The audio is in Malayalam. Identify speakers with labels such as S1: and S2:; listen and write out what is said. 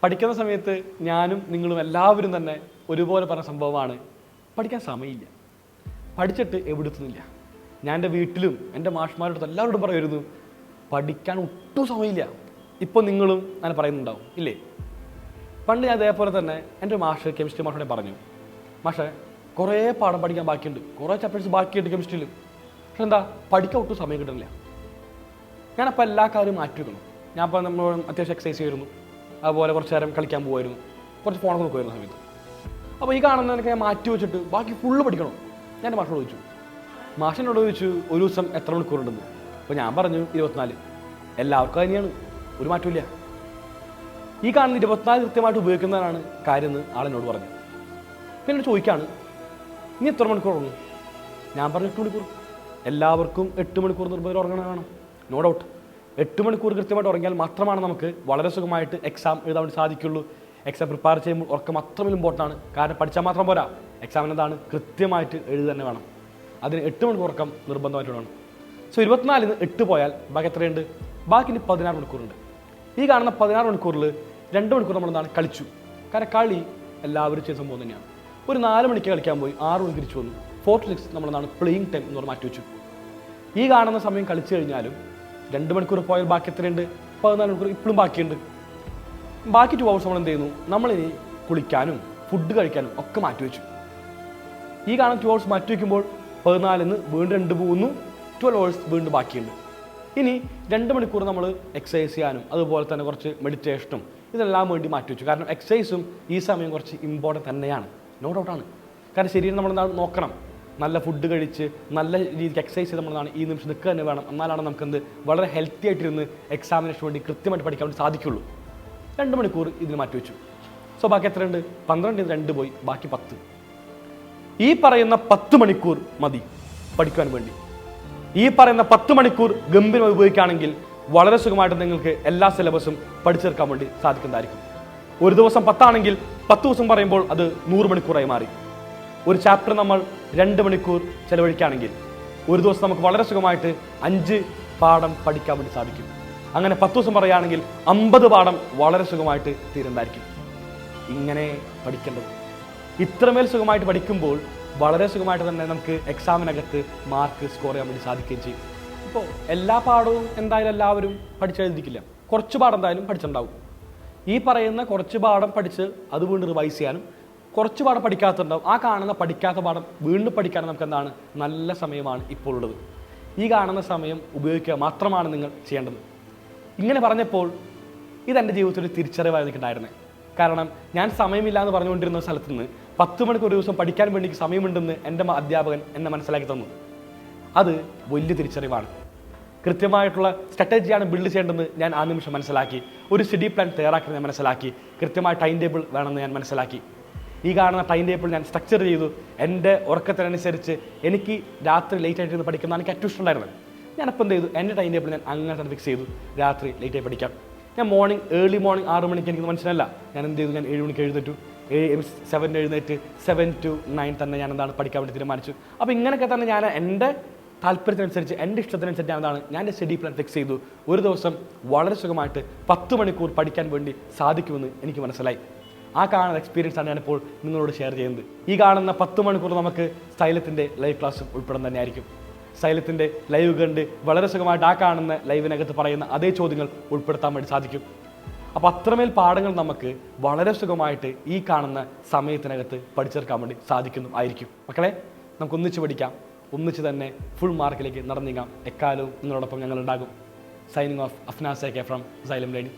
S1: പഠിക്കുന്ന സമയത്ത് ഞാനും നിങ്ങളും എല്ലാവരും തന്നെ ഒരുപോലെ പറഞ്ഞ സംഭവമാണ്, പഠിക്കാൻ സമയമില്ല, പഠിച്ചിട്ട് എവിടെത്തുന്നില്ല. ഞാൻ എൻ്റെ വീട്ടിലും എൻ്റെ മാഷ്മാരോടും എല്ലാവരോടും പറയുമായിരുന്നു, പഠിക്കാൻ ഒട്ടും സമയമില്ല. ഇപ്പോൾ നിങ്ങളും അങ്ങനെ പറയുന്നുണ്ടാവും ഇല്ലേ? പണ്ട് ഞാൻ അതേപോലെ തന്നെ എൻ്റെ മാഷ് കെമിസ്ട്രി മാഷോടെ പറഞ്ഞു, മാഷേ കുറേ പാഠം പഠിക്കാൻ ബാക്കിയുണ്ട്, കുറേ ചാപ്റ്റേഴ്സ് ബാക്കിയുണ്ട് കെമിസ്ട്രിയിൽ, പക്ഷെ എന്താ പഠിക്കാൻ ഒട്ടും സമയം കിട്ടുന്നില്ല. ഞാനപ്പോൾ എല്ലാ കാര്യവും മാറ്റി വെക്കണം. ഞാനിപ്പോൾ നമ്മൾ അത്യാവശ്യം എക്സസൈസ് ചെയ്യുമായിരുന്നു, അതുപോലെ കുറച്ച് നേരം കളിക്കാൻ പോകുമായിരുന്നു, കുറച്ച് ഫോണൊക്കെ നോക്കുമായിരുന്നു സമയത്ത്. അപ്പോൾ ഈ കാണുന്നതിനൊക്കെ ഞാൻ മാറ്റി വെച്ചിട്ട് ബാക്കി ഫുള്ള് പഠിക്കണം. ഞാൻ എൻ്റെ മാഷിനോട് ചോദിച്ചു, മാഷിനോട് ചോദിച്ചു ഒരു ദിവസം എത്ര മണിക്കൂറുണ്ടെന്ന്. അപ്പോൾ ഞാൻ പറഞ്ഞു 24. എല്ലാവർക്കും തന്നെയാണ്, ഒരു മാറ്റമില്ല. ഈ കാണുന്ന 24 കൃത്യമായിട്ട് ഉപയോഗിക്കുന്നതാണ് കാര്യം എന്ന് ആളെന്നോട് പറഞ്ഞു. പിന്നെ ചോദിക്കുകയാണ്, നീ എത്ര മണിക്കൂർ ഉറങ്ങും? ഞാൻ പറഞ്ഞു 8 മണിക്കൂർ. എല്ലാവർക്കും 8 മണിക്കൂർ നിർബന്ധം ഉറങ്ങണം വേണം, നോ ഡൗട്ട്. 8 മണിക്കൂർ കൃത്യമായിട്ട് ഉറങ്ങിയാൽ മാത്രമാണ് നമുക്ക് വളരെ സുഖമായിട്ട് എക്സാം എഴുതാൻ വേണ്ടി സാധിക്കുള്ളൂ. എക്സാം പ്രിപ്പയർ ചെയ്യുമ്പോൾ ഉറക്കം അത്രയും ഇമ്പോർട്ടൻ്റ് ആണ്. കാരണം പഠിച്ചാൽ മാത്രം പോരാ, എക്സാമിന് എന്താണ് കൃത്യമായിട്ട് എഴുതി തന്നെ വേണം. അതിന് 8 മണിക്കൂർ ഉറക്കം നിർബന്ധമായിട്ട് വേണം. സോ 24 8 പോയാൽ ബാക്കി എത്രയുണ്ട്? ബാക്കി ഇനി 16 മണിക്കൂറുണ്ട്. ഈ കാണുന്ന 16 മണിക്കൂറിൽ 2 മണിക്കൂർ നമ്മളെന്താണ് കളിച്ചു. കാരണം കളി എല്ലാവരും ചെയ്യുന്ന സംഭവം തന്നെയാണ്. ഒരു 4 മണിക്ക് കളിക്കാൻ പോയി 6 മണിക്ക് തിരിച്ചു വന്നു. 4 to 6 നമ്മളെന്താണ് പ്ലേയിങ് ടൈം എന്ന് പറഞ്ഞ് മാറ്റി വെച്ചു. ഈ കാണുന്ന സമയം കളിച്ചു കഴിഞ്ഞാലും 2 മണിക്കൂർ പോയാൽ ബാക്കി എത്രയുണ്ട്? 14 മണിക്കൂർ ഇപ്പോഴും ബാക്കിയുണ്ട്. ബാക്കി 2 hours നമ്മൾ എന്ത് ചെയ്യുന്നു? നമ്മളിനി കുളിക്കാനും ഫുഡ് കഴിക്കാനും ഒക്കെ മാറ്റി വെച്ചു. ഈ കാണുന്ന 2 hours മാറ്റി വയ്ക്കുമ്പോൾ 14 വീണ്ടും 2 പോകുന്നു, 12 hours വീണ്ടും ബാക്കിയുണ്ട്. ഇനി 2 മണിക്കൂർ നമ്മൾ എക്സസൈസ് ചെയ്യാനും അതുപോലെ തന്നെ കുറച്ച് മെഡിറ്റേഷനും ഇതെല്ലാം വേണ്ടി മാറ്റി വെച്ചു. കാരണം എക്സസൈസും ഈ സമയം കുറച്ച് ഇമ്പോർട്ടൻ്റ് തന്നെയാണ്, നോ ഡൗട്ടാണ്. കാരണം ശരീരം നമ്മൾ നോക്കണം, നല്ല ഫുഡ് കഴിച്ച് നല്ല രീതിക്ക് എക്സസൈസ് ചെയ്ത് നമ്മളാണ് ഈ നിമിഷം നിൽക്കുക തന്നെ വേണം. എന്നാലാണ് നമുക്കെന്ത് വളരെ ഹെൽത്തി ആയിട്ടിരുന്ന് എക്സാമിനേഷന് വേണ്ടി കൃത്യമായിട്ട് പഠിക്കാൻ വേണ്ടി സാധിക്കുള്ളൂ. 2 മണിക്കൂർ ഇതിന് മാറ്റി വെച്ചു. സോ ബാക്കി എത്രയുണ്ട്? 12 2 പോയി, ബാക്കി 10. ഈ പറയുന്ന 10 മണിക്കൂർ മതി പഠിക്കാൻ വേണ്ടി. ഈ പറയുന്ന 10 മണിക്കൂർ ഗംഭീരമായി ഉപയോഗിക്കുകയാണെങ്കിൽ വളരെ സുഖമായിട്ട് നിങ്ങൾക്ക് എല്ലാ സിലബസും പഠിച്ചെടുക്കാൻ വേണ്ടി സാധിക്കുന്നതായിരിക്കും. ഒരു ദിവസം 10 ആണെങ്കിൽ 10 ദിവസം പറയുമ്പോൾ അത് 100 മണിക്കൂറായി മാറി. ഒരു ചാപ്റ്റർ നമ്മൾ 2 മണിക്കൂർ ചിലവഴിക്കുകയാണെങ്കിൽ ഒരു ദിവസം നമുക്ക് വളരെ സുഖമായിട്ട് 5 പാഠം പഠിക്കാൻ വേണ്ടി സാധിക്കും. അങ്ങനെ 10 ദിവസം പറയുകയാണെങ്കിൽ 50 പാഠം വളരെ സുഖമായിട്ട് തീരുന്നതായിരിക്കും. ഇങ്ങനെ പഠിക്കേണ്ടത്. ഇത്രമേൽ സുഖമായിട്ട് പഠിക്കുമ്പോൾ വളരെ സുഖമായിട്ട് തന്നെ നമുക്ക് എക്സാമിനകത്ത് മാർക്ക് സ്കോർ ചെയ്യാൻ വേണ്ടി സാധിക്കുകയും ചെയ്യും. ഇപ്പോൾ എല്ലാ പാഠവും എന്തായാലും എല്ലാവരും പഠിച്ചെഴുതിക്കില്ല, കുറച്ച് പാഠം എന്തായാലും പഠിച്ചിട്ടുണ്ടാവും. ഈ പറയുന്ന കുറച്ച് പാഠം പഠിച്ച് അത് വീണ്ടും റിവൈസ് ചെയ്യാനും കുറച്ച് പാഠം പഠിക്കാത്തുണ്ടാവും. ആ കാണുന്ന പഠിക്കാത്ത പാഠം വീണ്ടും പഠിക്കാനും നമുക്ക് എന്താണ് നല്ല സമയമാണ് ഇപ്പോൾ ഉള്ളത്. ഈ കാണുന്ന സമയം ഉപയോഗിക്കുക മാത്രമാണ് നിങ്ങൾ ചെയ്യേണ്ടത്. ഇങ്ങനെ പറഞ്ഞപ്പോൾ ഇതെൻ്റെ ജീവിതത്തിൽ ഒരു തിരിച്ചറിവായി എനിക്കുണ്ടായിരുന്നത്. കാരണം ഞാൻ സമയമില്ല എന്ന് പറഞ്ഞുകൊണ്ടിരുന്ന സ്ഥലത്ത് നിന്ന് 10 മണിക്കൂർ ഒരു ദിവസം പഠിക്കാൻ വേണ്ടി സമയമുണ്ടെന്ന് എൻ്റെ അധ്യാപകൻ എന്നെ മനസ്സിലാക്കി തന്നു. അത് വലിയ തിരിച്ചറിവാണ്. കൃത്യമായിട്ടുള്ള സ്ട്രാറ്റജിയാണ് ബിൽഡ് ചെയ്യേണ്ടതെന്ന് ഞാൻ ആ നിമിഷം മനസ്സിലാക്കി. ഒരു സ്റ്റഡി പ്ലാൻ തയ്യാറാക്കി ഞാൻ മനസ്സിലാക്കി. കൃത്യമായ ടൈം ടേബിൾ വേണമെന്ന് ഞാൻ മനസ്സിലാക്കി. ഈ കാണുന്ന ടൈം ടേബിൾ ഞാൻ സ്ട്രക്ചർ ചെയ്തു. എൻ്റെ ഉറക്കത്തിനനുസരിച്ച് എനിക്ക് രാത്രി ലേറ്റ് ആയിട്ട് പഠിക്കുന്നതാണ് എനിക്ക് ഏറ്റവും ഇഷ്ടമുണ്ടായിരുന്നത്. ഞാനപ്പോൾ എന്ത് ചെയ്തു? എൻ്റെ ടൈം ടേബിൾ ഞാൻ അങ്ങനെ തന്നെ ഫിക്സ് ചെയ്തു, രാത്രി ലേറ്റായി പഠിക്കാം. ഞാൻ ഏർലി മോർണിംഗ് 6 മണിക്ക് എനിക്ക് മനസ്സിലല്ല. ഞാൻ എന്ത് ചെയ്തു? ഞാൻ 7 മണിക്ക് എഴുന്നേറ്റു. 7 എഴുന്നേറ്റ് 7 to 9 തന്നെ ഞാൻ എന്താണ് പഠിക്കാൻ വേണ്ടി തീരുമാനിച്ചു. അപ്പോൾ ഇങ്ങനെയൊക്കെ തന്നെ ഞാൻ എൻ്റെ താല്പര്യത്തിനനുസരിച്ച് എൻ്റെ ഇഷ്ടത്തിനനുസരിച്ച് ഞാൻ എൻ്റെ സ്റ്റഡി പ്ലാൻ ഫിക്സ് ചെയ്തു. ഒരു ദിവസം വളരെ സുഖമായിട്ട് 10 മണിക്കൂർ പഠിക്കാൻ വേണ്ടി സാധിക്കുമെന്ന് എനിക്ക് മനസ്സിലായി. ആ കാണുന്ന എക്സ്പീരിയൻസ് ആണ് ഞാനിപ്പോൾ നിങ്ങളോട് ഷെയർ ചെയ്യുന്നത്. ഈ കാണുന്ന 10 മണിക്കൂർ നമുക്ക് സൈലത്തിൻ്റെ ലൈവ് ക്ലാസ് ഉൾപ്പെടുന്ന തന്നെയായിരിക്കും. സൈലത്തിൻ്റെ ലൈവ് കണ്ട് വളരെ സുഖമായിട്ട് ആ കാണുന്ന ലൈവിനകത്ത് പറയുന്ന അതേ ചോദ്യങ്ങൾ ഉൾപ്പെടുത്താൻ വേണ്ടി സാധിക്കും. അപ്പോൾ അത്രമേൽ പാഠങ്ങൾ നമുക്ക് വളരെ സുഖമായിട്ട് ഈ കാണുന്ന സമയത്തിനകത്ത് പഠിച്ചെടുക്കാൻ വേണ്ടി സാധിക്കുന്നു ആയിരിക്കും. മക്കളെ, നമുക്ക് ഒന്നിച്ച് പഠിക്കാം, ഒന്നിച്ച് തന്നെ ഫുൾ മാർക്കിലേക്ക് നടന്നീങ്ങാം. എക്കാലവും നിങ്ങളോടൊപ്പം ഞങ്ങളുണ്ടാകും. Signing off Afnas K from Xylem learning.